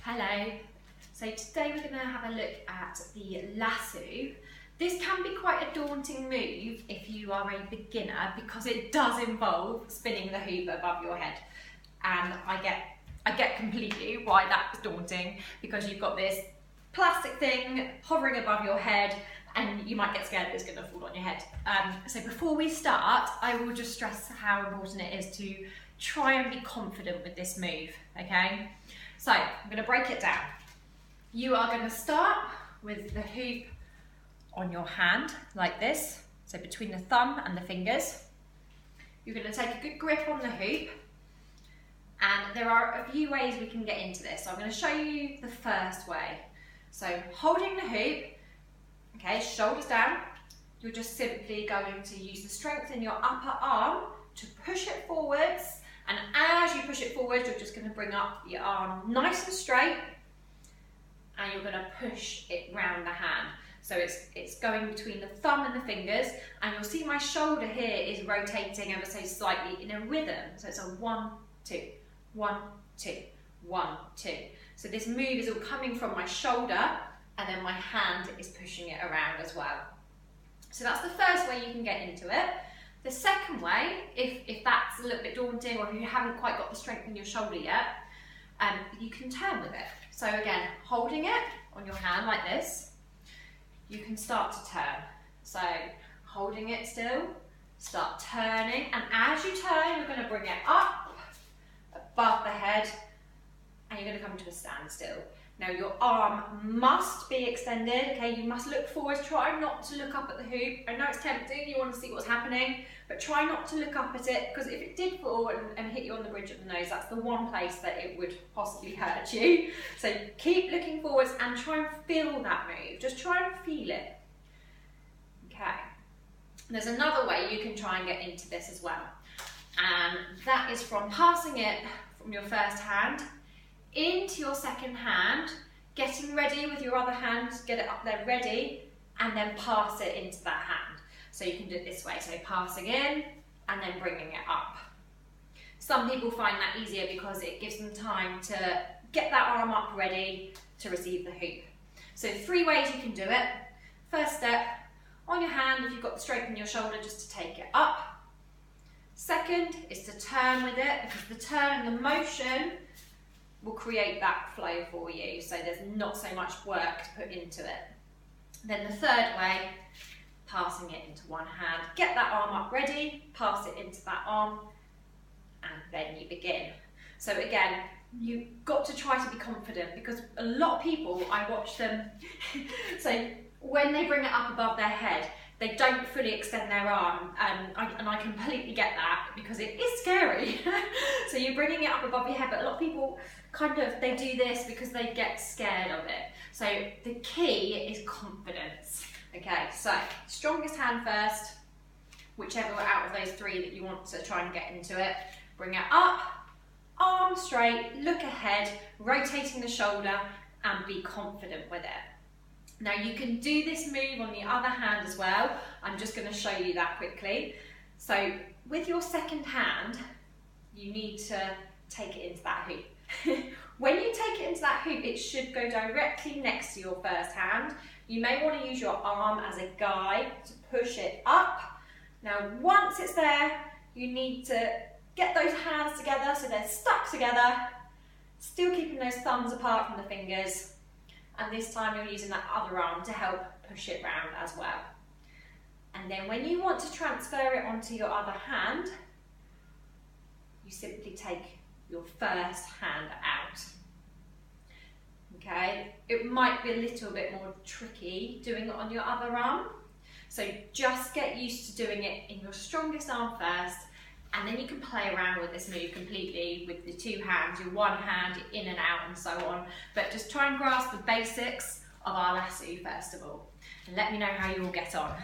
Hello. So today we're going to have a look at the lasso. This can be quite a daunting move if you are a beginner because it does involve spinning the hoop above your head. And I get completely why that's daunting, because you've got this plastic thing hovering above your head and you might get scared that it's going to fall on your head. So before we start, I will just stress how important it is to try and be confident with this move, okay? So I'm going to break it down. You are going to start with the hoop on your hand like this, so between the thumb and the fingers. You're going to take a good grip on the hoop, and there are a few ways we can get into this. So I'm going to show you the first way. So holding the hoop, okay, shoulders down, you're just simply going to use the strength in your upper arm to push it forwards. And as you push it forward, you're just going to bring up your arm nice and straight, and you're going to push it round the hand. So it's going between the thumb and the fingers, and you'll see my shoulder here is rotating ever so slightly in a rhythm. So it's a 1, 2, 1, 2, 1, 2. So this move is all coming from my shoulder, and then my hand is pushing it around as well. So that's the first way you can get into it. The second way, if that's a little bit daunting or if you haven't quite got the strength in your shoulder yet, you can turn with it. So again, holding it on your hand like this, you can start to turn. So holding it still, start turning, and as you turn, you're going to bring it up above the head, and you're going to come to a standstill. Now your arm must be extended, okay? You must look forward, try not to look up at the hoop. I know it's tempting, you want to see what's happening, but try not to look up at it, because if it did fall and hit you on the bridge of the nose, that's the one place that it would possibly hurt you. So keep looking forwards and try and feel that move. Just try and feel it. Okay. There's another way you can try and get into this as well, and that is from passing it from your first hand into your second hand, getting ready with your other hand, get it up there ready, and then pass it into that hand. So you can do it this way, so passing in and then bringing it up. Some people find that easier because it gives them time to get that arm up ready to receive the hoop. So 3 ways you can do it. First step, on your hand, if you've got the strength in your shoulder, just to take it up. Second is to turn with it, because the turn and the motion will create that flow for you, so there's not so much work to put into it. Then the third way, passing it into one hand, get that arm up ready, pass it into that arm, and then you begin. So again, you've got to try to be confident, because a lot of people, I watch them, so when they bring it up above their head, they don't fully extend their arm, and I completely get that, because it is scary. So you're bringing it up above your head, but a lot of people they do this because they get scared of it. So the key is confidence. Okay, so strongest hand first, whichever out of those 3 that you want to try and get into it. Bring it up, arm straight, look ahead, rotating the shoulder, and be confident with it. Now you can do this move on the other hand as well. I'm just going to show you that quickly. So with your second hand, you need to take it into that hoop. When you take it into that hoop, it should go directly next to your first hand. You may want to use your arm as a guide to push it up. Now once it's there, you need to get those hands together so they're stuck together, still keeping those thumbs apart from the fingers. And this time you're using that other arm to help push it round as well. And then when you want to transfer it onto your other hand, you simply take your first hand out. Okay, it might be a little bit more tricky doing it on your other arm. So just get used to doing it in your strongest arm first, and then you can play around with this move completely with the 2 hands, your one hand, your in and out, and so on. But just try and grasp the basics of our lasso first of all, and let me know how you all get on.